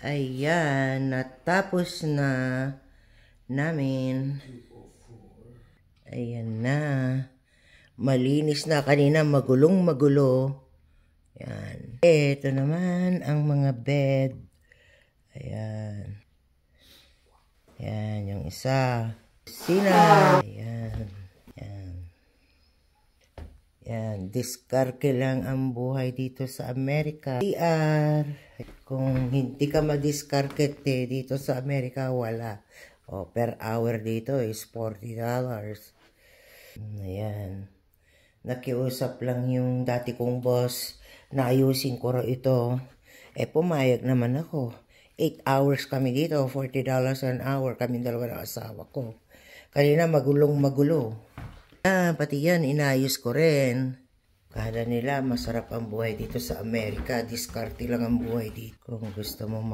Ayan, natapos na namin. Ayan na. Malinis na kanina, magulong-magulo. Ayan. Ito naman ang mga bed. Ayan. Ayan, yung isa. Sina. Ayan. Ayan. Ayan. Diskarte lang ang buhay dito sa Amerika. Kung hindi ka madiskarte dito sa Amerika, wala. O, per hour dito is $40. Ayan. Nakiusap lang yung dati kong boss na ayusin ko ito. Pumayag naman ako. 8 hours kami dito, $40 an hour. Kami dalawa ng asawa ko. Kanina magulong-magulo. Pati yan, inayos ko rin. Kala nila masarap ang buhay dito sa Amerika. Diskarte lang ang buhay dito. Kung gusto mo